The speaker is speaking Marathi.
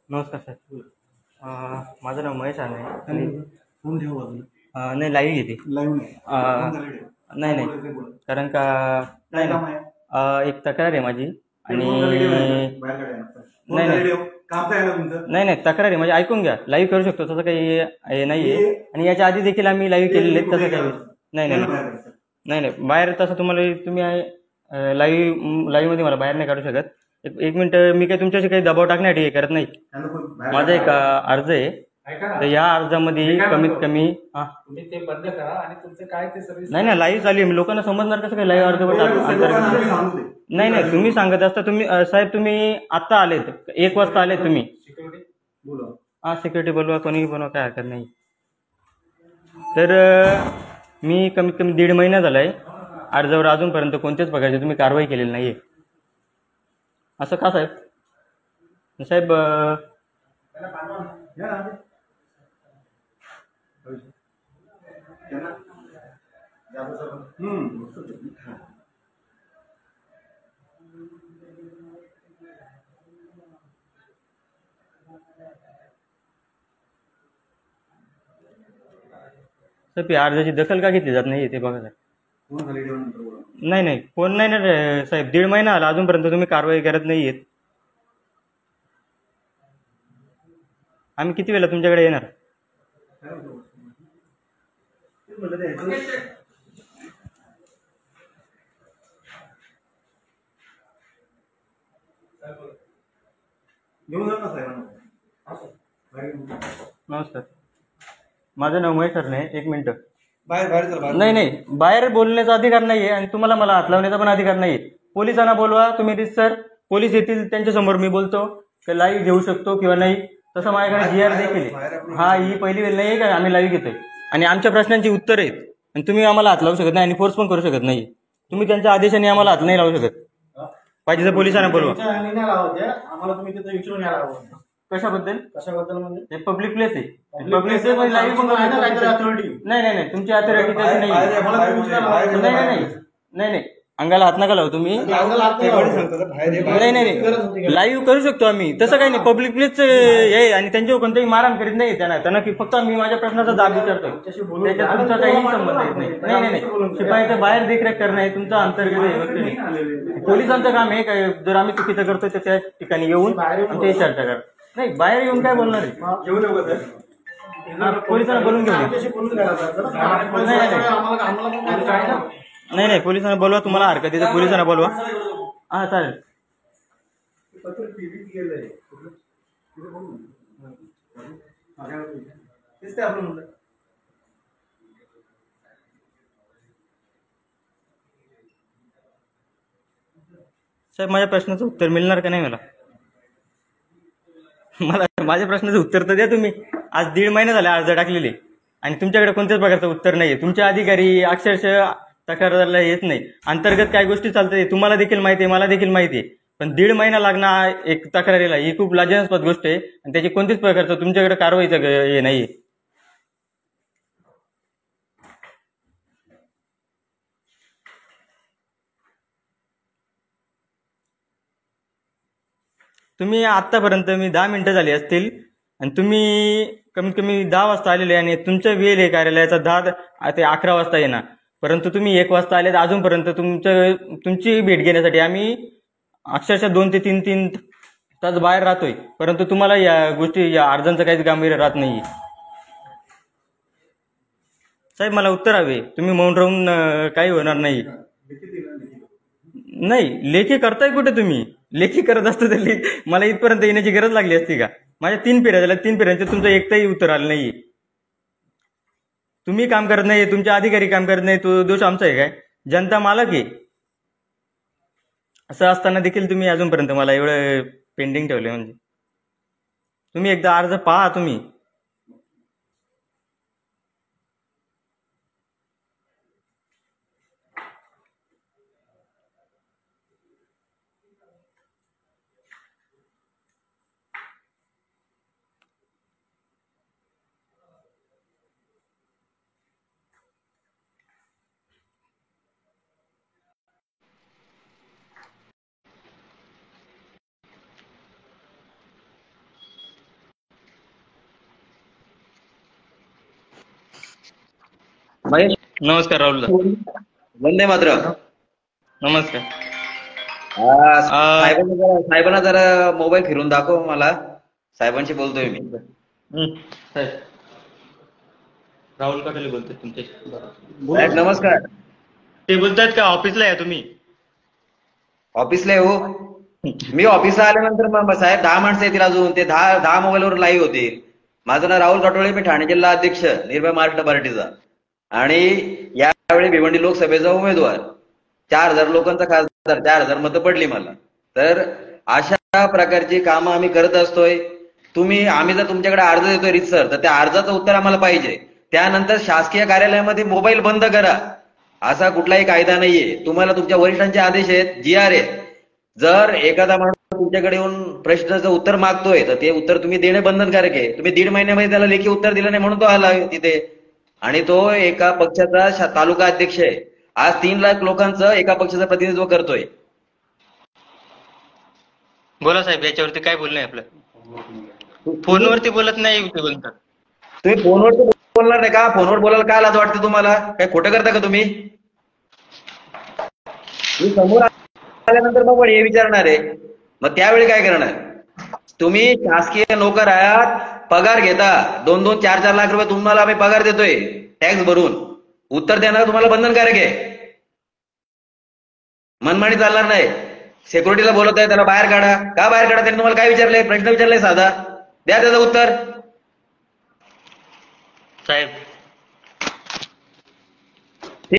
नमस्कार सर. माझं नाव महेश आहे आणि फोन ठेवा बाजूला. नाही लाईव्ह घेते. लाईव्ह नाही. नाही नाही कारण का नाही ना एक तक्रार आहे माझी आणि नाही नाही काम काय तुमचं? नाही नाही तक्रार आहे म्हणजे ऐकून घ्या. लाईव्ह करू शकतो तसं काही हे नाही आहे आणि याच्या आधी देखील आम्ही लाईव्ह केलेले आहेत तसं काही नाही नाही नाही नाही बाहेर तसं तुम्ही लाईव्हमध्ये मला बाहेर नाही काढू शकत. एक मिनिट मी काही तुमच्याशी काही दबाव टाकण्यासाठी हे करत नाही. माझा एक अर्ज आहे तर या अर्जामध्ये कमीत कमी तुम्ही ते बंद करा आणि तुमचं काय ते सर्व्हिस नाही नाही लाईव्ह चालू आहे. लोकांना समजणार कसं काय लाईव्ह अर्ज नाही नाही तुम्ही सांगत असता. तुम्ही साहेब तुम्ही आत्ता आलेत 1 वाजता आलेत तुम्ही. सिक्युरिटी बोला. सिक्युरिटी बोलवा कोणीही बनवा काय हरकत नाही. तर मी कमीत कमी 1.5 महिना झाला आहे अर्जावर अजूनपर्यंत कोणत्याच प्रकारची तुम्ही कारवाई केलेली नाही आहे. असं का साहेब? साहेब साहेब अर्जाची दखल का घेतली जात नाही ते बघा साहेब. नाही नाही फोन नाही ना साहेब. 1.5 महिना आला अजूनपर्यंत तुम्ही कारवाई करत नाही आहेत. आम्ही किती वेळा तुमच्याकडे येणार? नमस्कार. माझं नाव महेश सर नाही. 1 मिनिट. नाही नाही बाहेर बोलण्याचा अधिकार नाहीये आणि तुम्हाला मला हात लावण्याचा पण अधिकार नाहीये. पोलिसांना बोलवा तुम्ही रितसर. पोलीस येतील त्यांच्यासमोर मी बोलतो की लाईव्ह घेऊ शकतो किंवा नाही. तसं माझ्याकडे GR देखील आहे. ही पहिली वेळ नाही का आम्ही लाईव्ह घेतोय आणि आमच्या प्रश्नांची उत्तर आहेत आणि तुम्ही आम्हाला हात लावू शकत नाही आणि फोर्स पण करू शकत नाही. तुम्ही त्यांच्या आदेशाने आम्हाला हात नाही लावू शकत. पाहिजे तर पोलिसांना बोलवा. आम्हाला तुम्ही तिथं विचारून घ्या. कशाबद्दल म्हणजे हे पब्लिक प्लेस आहे. पब्लिक प्लेस मध्ये लाईव्ह पण नाही नाही नाही तुमची अथॉरिटी तशी नाही. नाही नाही अंगाला हात नका लावू तुम्ही. नाही नाही लाईव्ह करू शकतो आम्ही तसं काही नाही. पब्लिक प्लेस हे आणि त्यांच्यावर कोणतेही मारहाण करीत नाही त्यांना की फक्त मी माझ्या प्रश्नाचा जाब विचारतोय. त्याच्यात तुमचा काही संबंध येत नाही. नाही नाही नाही शिपाईच्या बाहेर देखरेख करणं हे तुमचं अंतर्गत पोलिसांचं काम आहे. काय जर आम्ही चुकीचं करतोय तर त्या ठिकाणी येऊन आमची चर्चा करा. नाही बाहेर येऊन काय बोलणार आहे? पोलिसांना बोलून घेऊन नाही नाही पोलिसांना बोलवा. तुम्हाला हरकत आहे तर पोलिसांना बोलवा. चालेल. साहेब माझ्या प्रश्नाचं उत्तर मिळणार का नाही मला? माझ्या प्रश्नाचं उत्तर तर द्या तुम्ही. आज 1.5 महिना झाला अर्ज टाकलेले आणि तुमच्याकडे कोणत्याच प्रकारचं उत्तर नाहीये. तुमचे अधिकारी अक्षरशः तक्रारदाराला येत नाही. अंतर्गत काय गोष्टी चालतात तुम्हाला देखील माहिती आहे, मला देखील माहिती आहे. पण 1.5 महिना लागणार एक तक्रारीला ही खूप लाजिरवाणी गोष्ट आहे आणि त्याची कोणतीच प्रकारचं तुमच्याकडे कारवाईचं हे नाहीये. तुम्ही आतापर्यंत मी 10 मिनिटं झाली असतील आणि तुम्ही कमीत कमी 10 वाजता आलेले आणि तुमचं वेळ आहे कार्यालयाचा 10 ते 11 वाजता येणार. परंतु तुम्ही 1 वाजता आले अजूनपर्यंत तुमची भेट घेण्यासाठी आम्ही अक्षरशः 2 ते 3 तास बाहेर राहतोय. परंतु तुम्हाला या अर्जांचं काहीच गांभीर्य राहत नाहीये. साहेब मला उत्तर हवे. तुम्ही मौन राहून काही होणार नाही. नाही लेखी करताय कुठे तुम्ही? लेखी करत असतं तर मला इथपर्यंत येण्याची गरज लागली असती का? माझ्या 3 फेऱ्या झाल्या. 3 फेऱ्यांचं तुमचं एकही उत्तर आलं नाहीये. तुम्ही काम करत नाही, तुमचे अधिकारी काम करत नाही, तो दोष आमचा आहे काय? जनता मालक आहे. असं असताना देखील तुम्ही अजूनपर्यंत मला एवढं पेंडिंग ठेवले म्हणजे तुम्ही एकदा अर्ज पहा तुम्ही. महेश नमस्कार राहुल वंदे मातरम. नमस्कार. साहेबांना जरा मोबाईल फिरून दाखव मला. साहेबांशी बोलतोय मी. साहेब राहुल काटोले बोलतोय तुमच्याशी. साहेब नमस्कार. ते बोलतायत का ऑफिसला आहे तुम्ही? ऑफिसला आहे हो. मी ऑफिसला आल्यानंतर मग साहेब 10 माणसं येतील अजून. ते 10 मोबाईलवर लाईव्ह होतील. माझं नाव राहुल काटोळे, मी ठाणे जिल्हा अध्यक्ष निर्भय महाराष्ट्र पार्टीचा आणि यावेळी भिवंडी लोकसभेचा उमेदवार. 4000 लोकांचा खासदार, 4000 मतं पडली मला. तर अशा प्रकारची कामं आम्ही करत असतोय. आम्ही जर तुमच्याकडे अर्ज देतोय रीतसर, तर त्या अर्जाचं उत्तर आम्हाला पाहिजे. त्यानंतर शासकीय कार्यालयामध्ये मोबाईल बंद करा असा कुठलाही कायदा नाहीये. तुम्हाला तुमच्या वरिष्ठांचे आदेश आहेत, GR आहेत. जर एखादा माणूस तुमच्याकडे येऊन प्रश्नाचं उत्तर मागतोय तर ते उत्तर तुम्ही देणे बंधनकारक आहे. तुम्ही 1.5 महिन्यामध्ये त्याला लेखी उत्तर दिलं नाही म्हणून तो आला तिथे. आणि तो एका पक्षाचा तालुका अध्यक्ष आहे. आज 3 लाख लोकांचं एका पक्षाचं प्रतिनिधित्व करतोय. बोला साहेब, याच्यावरती काय बोलणं आहे आपलं? फोनवरती बोलत नाही ते बोलतात. तुम्ही फोनवरती बोलणार नाही का? फोनवर बोलायला काय लाज वाटते तुम्हाला? काय खोटं करता का तुम्ही? मी समोर आल्यानंतर मग हे विचारणार आहे, मग त्यावेळी काय करणार? तुम्ही शासकीय नोकर आहात, पगार घेता. 2-2, 4-4 लाख रुपये तुम्हाला आम्ही पगार देतोय टॅक्स भरून. उत्तर देणं तुम्हाला बंधनकारक आहे. मनमानी चालणार नाही. सिक्युरिटीला बोलत आहे, त्याला बाहेर काढा. का बाहेर काढा? त्यांनी तुम्हाला काय विचारलंय? प्रश्न विचारलाय साधा, द्या त्याचं उत्तर. साहेब